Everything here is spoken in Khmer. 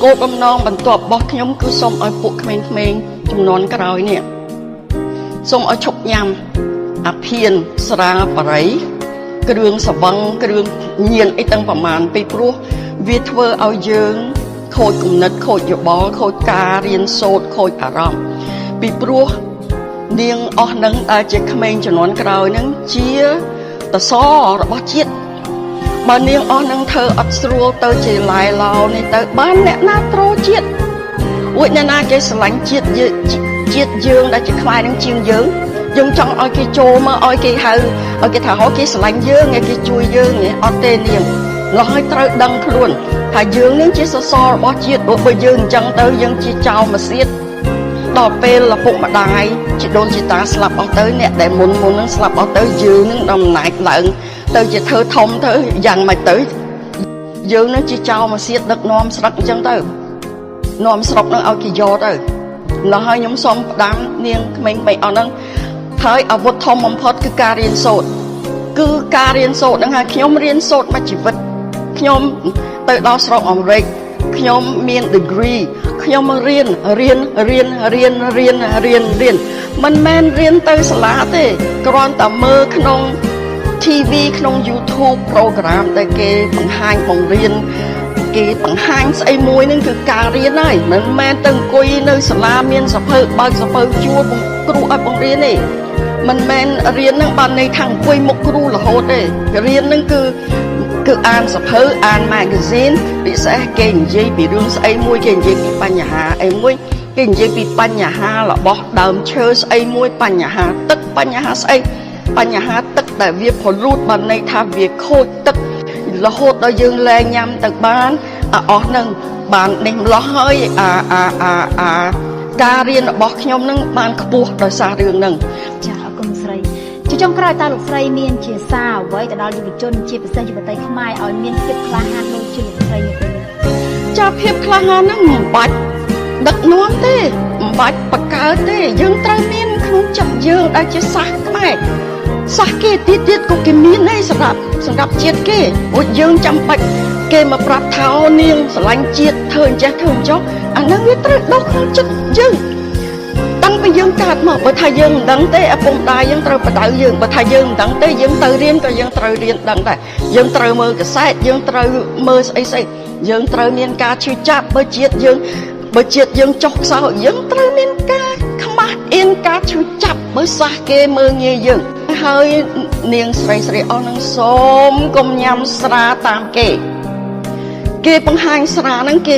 គោលបំណងបន្ទាប់របស់ខ្ញុំគឺសូមឲ្យពួកក្មេងៗចំនួនក្រោយនេះសូមឲ្យឈប់ញ៉ាំអាភៀនស្រាបរិយគ្រឿងសវឹងគ្រឿងញៀនអីទាំងប្រមាណពីព្រោះវាធ្វើឲ្យយើងខូចគំនិតខូចយោបល់ខូចការរៀនសូត្រខូចអារម្មណ៍ពីព្រោះនាងអស់នឹងដែលជាក្មេងជំនាន់ក្រោយនឹងជាតសរបស់ជាតិបើនាងអស់នឹងធ្វើអត់ស្រួលទៅជាឡាយឡោនេះទៅបានអ្នកណាត្រូជាតិអួយអ្នកណាគេស្រឡាញ់ជាតិយើងដែលជាខ្មែរនឹងជាងយើងចង់ឲ្យគេចូលមកឲ្យគេហៅឲ្យគេថាហោគេស្រឡាញ់យើងគេជួយយើងអត់ទេនាងឡើយត្រូវដឹងខ្លួនថាយើងនឹងជាសសររបស់ជាតិបើយើងអញ្ចឹងទៅយើងជាចៅមកសៀតដល់ពេលឪពុកម្ដាយជីដូនជីតាស្លាប់អស់ទៅអ្នកដែលមុននឹងស្លាប់អស់ទៅយើងនឹងដំណើរឡើងទៅជាធ្វើធំទៅយ៉ាងម៉េចទៅយើងនឹងជាចៅមកសៀតដឹកនាំស្រុកអញ្ចឹងទៅនាំស្រុកនឹងឲ្យគេយកទៅឡើយខ្ញុំសូមផ្ដាំនាងក្មេងៗអស់ហ្នឹងហើយអាវុធធំបំផុតគឺការរៀនសូត្រហ្នឹងហើយខ្ញុំរៀនសូត្រមួយជីវិតខ្ញុំទៅដល់ស្រុកអាមេរិកខ្ញុំមាន degree ខ្ញុំរៀនមិនមែនរៀនទៅសាលាទេគ្រាន់តែមើលក្នុង TV ក្នុង YouTube program ដែលគេបង្ហាញបង្រៀនគេបង្ហាញស្អីមួយហ្នឹងគឺការរៀនហើយមិនមែនទៅអង្គុយនៅសាលាមានសភៅបើកសភៅជួលគ្រូឲ្យបង្រៀនទេមិនមែនរៀនហ្នឹងបានន័យថាអង្គុយមុខគ្រូរហូតទេរៀនហ្នឹងគឺអានសភៅអាន magazine ពិសេសគេនិយាយពីរឿងស្អីមួយគេនិយាយពីបញ្ហាអីមួយគេនិយាយពីបញ្ហារបស់ដើមឈើស្អីមួយបញ្ហាទឹកបញ្ហាស្អីបញ្ហាទឹកដែលវាpolluteបានន័យថាវាខូចទឹករហូតដល់យើងលែងញ៉ាំទៅបានអស់នឹងបាននេះម្លោះហើយការរៀនរបស់ខ្ញុំនឹងបានខ្ពស់ដោយសាររឿងហ្នឹងចាអរគុណស្រីជាចុងក្រោយតើលោកស្រីមានជាសារអ្វីទៅដល់យុវជនជាពិសេសយុវតីខ្មែរឲ្យមានភាពក្លាហានដូចជាលោកស្រីនេះទេចាភាពក្លាហានហ្នឹងមិនបាច់ដឹកនាំទេមិនបាច់បង្កើតទេយើងត្រូវមានក្នុងចិត្តយើងដែលជាសាសខ្មែរសាសគេទៀតក៏គេមានដែរសម្រាប់ជាតិគេព្រោះយើងចាំបាច់គេមកប្រាប់ថានាងស្រឡាញ់ជាតិធ្វើអញ្ចេះធ្វើអញ្ចោះអាហ្នឹងវាត្រូវដុសក្នុងចិត្តយើងតាំងពីយើងកើតមកបើថាយើងមិនដឹងទេឪពុកម្ដាយយើងត្រូវបដៅយើងបើថាយើងមិនដឹងទេយើងទៅរៀនក៏យើងត្រូវរៀនដឹងដែរយើងត្រូវមើលកាសែតយើងត្រូវមើលស្អីយើងត្រូវមានការឈឺចាប់បើជាតិយើងចុះខ្សោយយើងត្រូវមានការខ្មាស់អៀនការឈឺចាប់បើសាសគេមើលងាយយើងហើយនាងស្រីអស់នឹងសូមកុំញ៉ាំស្រាតាមគេបង្ហាញស្រាហ្នឹងគេ